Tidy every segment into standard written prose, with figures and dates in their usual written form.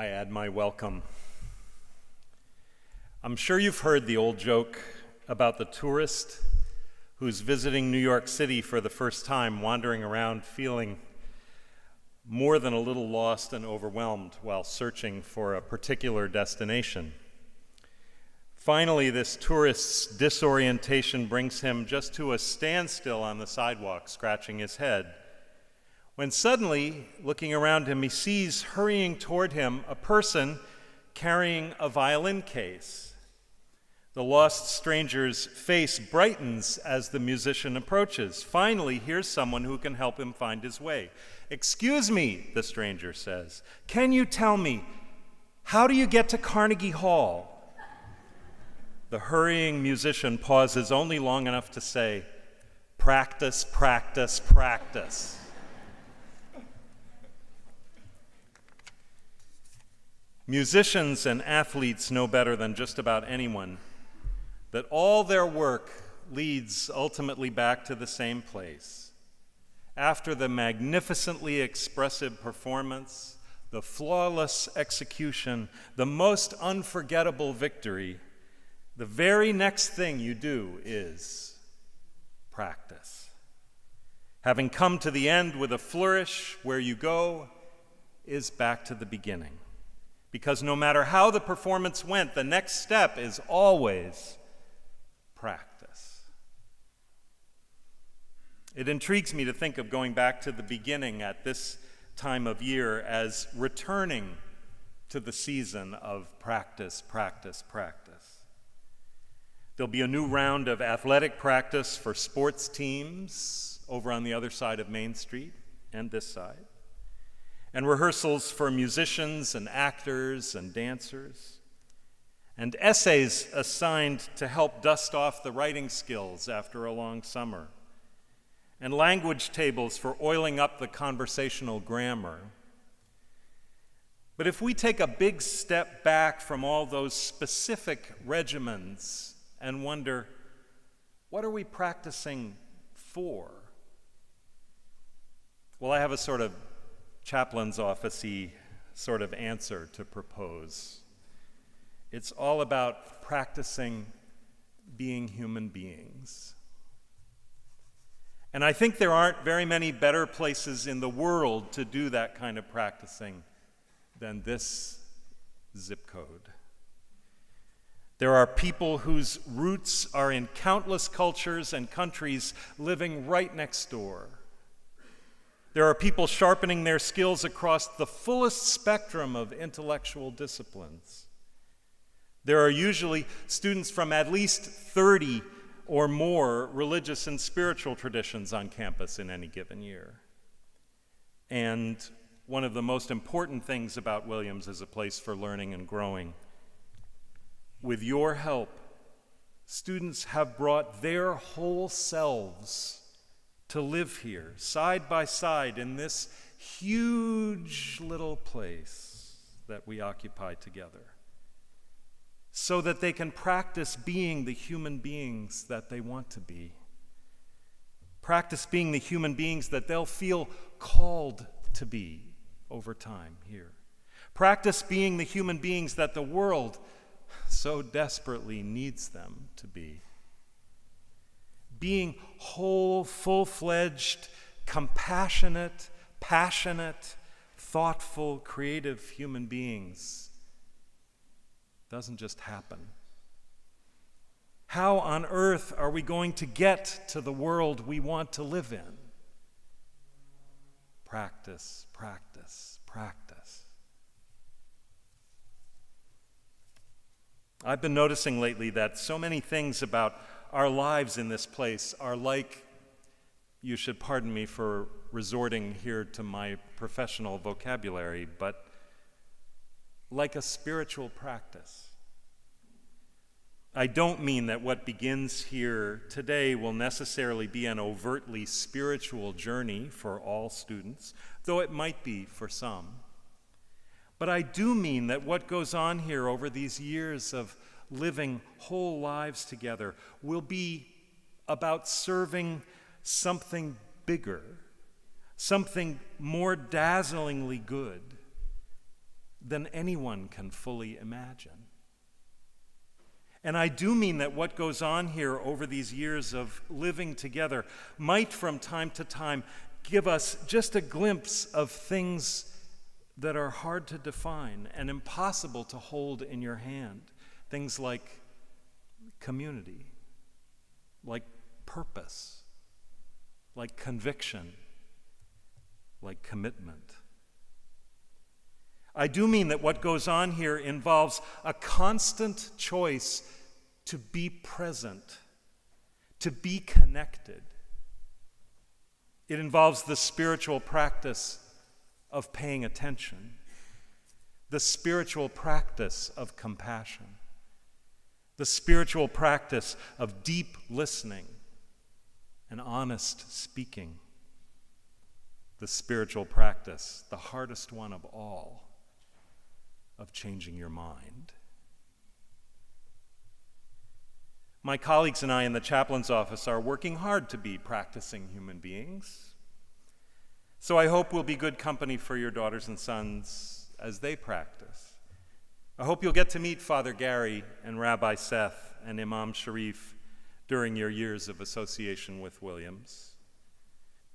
I add my welcome. I'm sure you've heard the old joke about the tourist who's visiting New York City for the first time, wandering around feeling more than a little lost and overwhelmed while searching for a particular destination. Finally, this tourist's disorientation brings him just to a standstill on the sidewalk, scratching his head, when suddenly, looking around him, he sees hurrying toward him a person carrying a violin case. The lost stranger's face brightens as the musician approaches. Finally, here's someone who can help him find his way. "Excuse me," the stranger says, "can you tell me, how do you get to Carnegie Hall?" The hurrying musician pauses only long enough to say, "Practice, practice, practice." Musicians and athletes know better than just about anyone that all their work leads ultimately back to the same place. After the magnificently expressive performance, the flawless execution, the most unforgettable victory, the very next thing you do is practice. Having come to the end with a flourish, where you go is back to the beginning. Because no matter how the performance went, the next step is always practice. It intrigues me to think of going back to the beginning at this time of year as returning to the season of practice, practice, practice. There'll be a new round of athletic practice for sports teams over on the other side of Main Street and this side, and rehearsals for musicians and actors and dancers, and essays assigned to help dust off the writing skills after a long summer, and language tables for oiling up the conversational grammar. But if we take a big step back from all those specific regimens and wonder, what are we practicing for? Well, I have a sort of chaplain's office-y sort of answer to propose. It's all about practicing being human beings. And I think there aren't very many better places in the world to do that kind of practicing than this zip code. There are people whose roots are in countless cultures and countries living right next door. There are people sharpening their skills across the fullest spectrum of intellectual disciplines. There are usually students from at least 30 or more religious and spiritual traditions on campus in any given year. And one of the most important things about Williams as a place for learning and growing, with your help, students have brought their whole selves to live here, side by side, in this huge little place that we occupy together, so that they can practice being the human beings that they want to be. Practice being the human beings that they'll feel called to be over time here. Practice being the human beings that the world so desperately needs them to be. Being whole, full-fledged, compassionate, passionate, thoughtful, creative human beings doesn't just happen. How on earth are we going to get to the world we want to live in? Practice, practice, practice. I've been noticing lately that so many things about our lives in this place are like, you should pardon me for resorting here to my professional vocabulary, but like a spiritual practice. I don't mean that what begins here today will necessarily be an overtly spiritual journey for all students, though it might be for some. But I do mean that what goes on here over these years of living whole lives together will be about serving something bigger, something more dazzlingly good, than anyone can fully imagine. And I do mean that what goes on here over these years of living together might from time to time give us just a glimpse of things that are hard to define and impossible to hold in your hand. Things like community, like purpose, like conviction, like commitment. I do mean that what goes on here involves a constant choice to be present, to be connected. It involves the spiritual practice of paying attention, the spiritual practice of compassion, the spiritual practice of deep listening and honest speaking, the spiritual practice, the hardest one of all, of changing your mind. My colleagues and I in the chaplain's office are working hard to be practicing human beings. So I hope we'll be good company for your daughters and sons as they practice. I hope you'll get to meet Father Gary and Rabbi Seth and Imam Sharif during your years of association with Williams.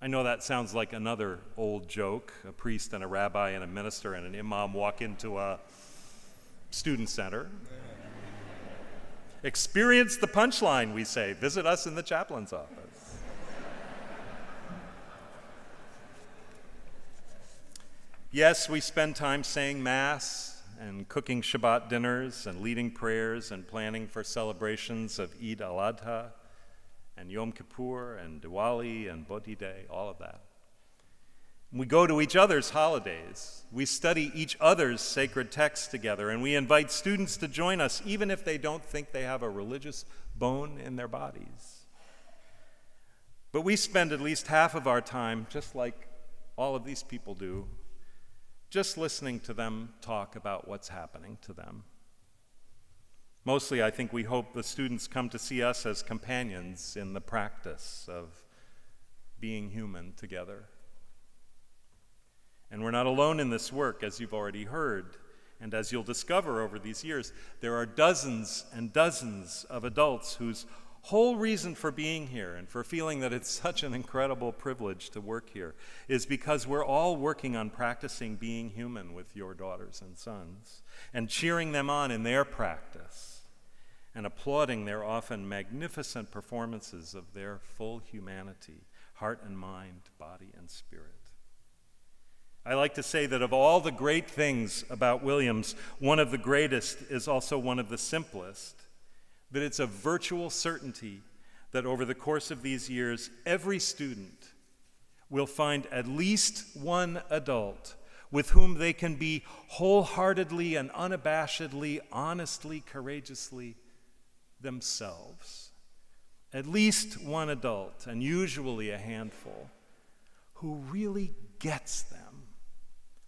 I know that sounds like another old joke. A priest and a rabbi and a minister and an imam walk into a student center. Experience the punchline, we say. Visit us in the chaplain's office. Yes, we spend time saying Mass and cooking Shabbat dinners and leading prayers and planning for celebrations of Eid al-Adha and Yom Kippur and Diwali and Bodhi Day, all of that. We go to each other's holidays. We study each other's sacred texts together, and we invite students to join us, even if they don't think they have a religious bone in their bodies. But we spend at least half of our time, just like all of these people do, just listening to them talk about what's happening to them. Mostly, I think we hope the students come to see us as companions in the practice of being human together. And we're not alone in this work, as you've already heard. And as you'll discover over these years, there are dozens and dozens of adults whose whole reason for being here and for feeling that it's such an incredible privilege to work here is because we're all working on practicing being human with your daughters and sons and cheering them on in their practice and applauding their often magnificent performances of their full humanity, heart and mind, body and spirit. I like to say that of all the great things about Williams, one of the greatest is also one of the simplest, that it's a virtual certainty that over the course of these years, every student will find at least one adult with whom they can be wholeheartedly and unabashedly, honestly, courageously themselves. At least one adult, and usually a handful, who really gets them,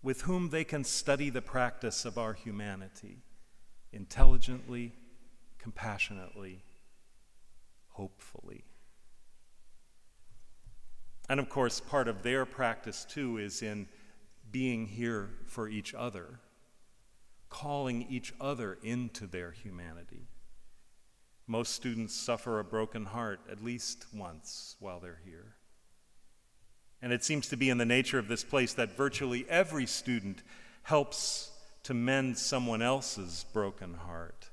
with whom they can study the practice of our humanity intelligently, compassionately, hopefully. And of course, part of their practice too is in being here for each other, calling each other into their humanity. Most students suffer a broken heart at least once while they're here. And it seems to be in the nature of this place that virtually every student helps to mend someone else's broken heart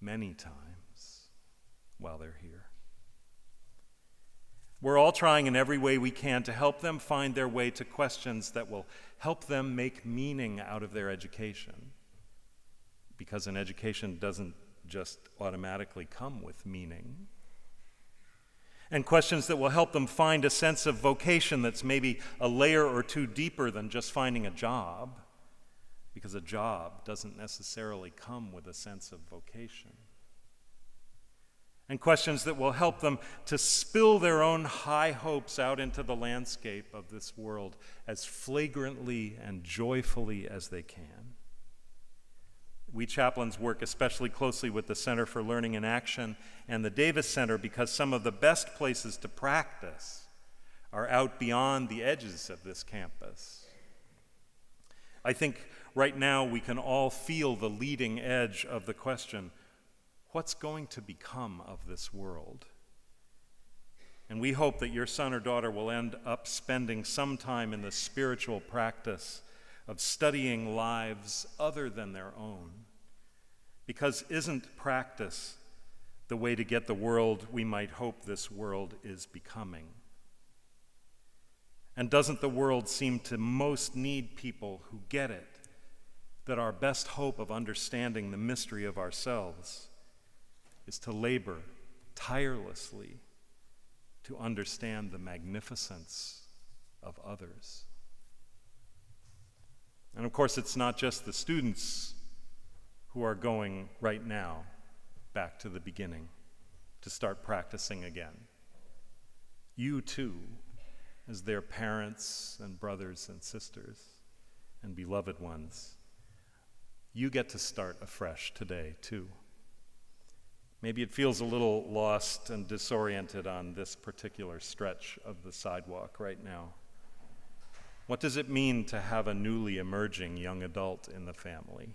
many times while they're here. We're all trying in every way we can to help them find their way to questions that will help them make meaning out of their education. Because an education doesn't just automatically come with meaning. And questions that will help them find a sense of vocation that's maybe a layer or two deeper than just finding a job, because a job doesn't necessarily come with a sense of vocation. And questions that will help them to spill their own high hopes out into the landscape of this world as flagrantly and joyfully as they can. We chaplains work especially closely with the Center for Learning in Action and the Davis Center because some of the best places to practice are out beyond the edges of this campus. I think right now we can all feel the leading edge of the question, what's going to become of this world? And we hope that your son or daughter will end up spending some time in the spiritual practice of studying lives other than their own. Because isn't practice the way to get the world we might hope this world is becoming? And doesn't the world seem to most need people who get it, that our best hope of understanding the mystery of ourselves is to labor tirelessly to understand the magnificence of others? And of course, it's not just the students who are going right now back to the beginning to start practicing again. You too, as their parents and brothers and sisters and beloved ones, you get to start afresh today too. Maybe it feels a little lost and disoriented on this particular stretch of the sidewalk right now. What does it mean to have a newly emerging young adult in the family?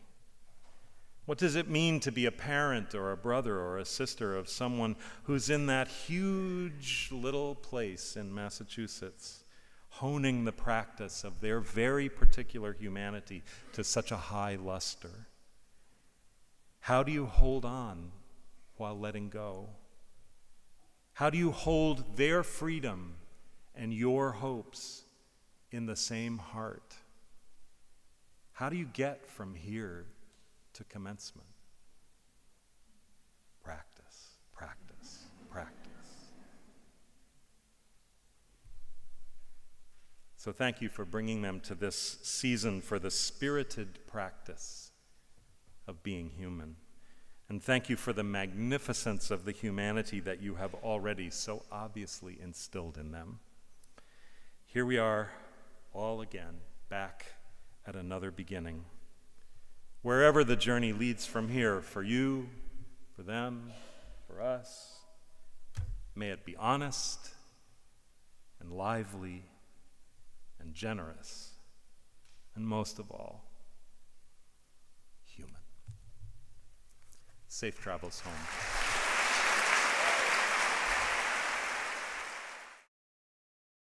What does it mean to be a parent or a brother or a sister of someone who's in that huge little place in Massachusetts, honing the practice of their very particular humanity to such a high luster? How do you hold on while letting go? How do you hold their freedom and your hopes in the same heart? How do you get from here to commencement? Practice, practice, practice. So thank you for bringing them to this season for the spirited practice of being human. And thank you for the magnificence of the humanity that you have already so obviously instilled in them. Here we are all again, back at another beginning. Wherever the journey leads from here, for you, for them, for us, may it be honest and lively and generous, and most of all, human. Safe travels home.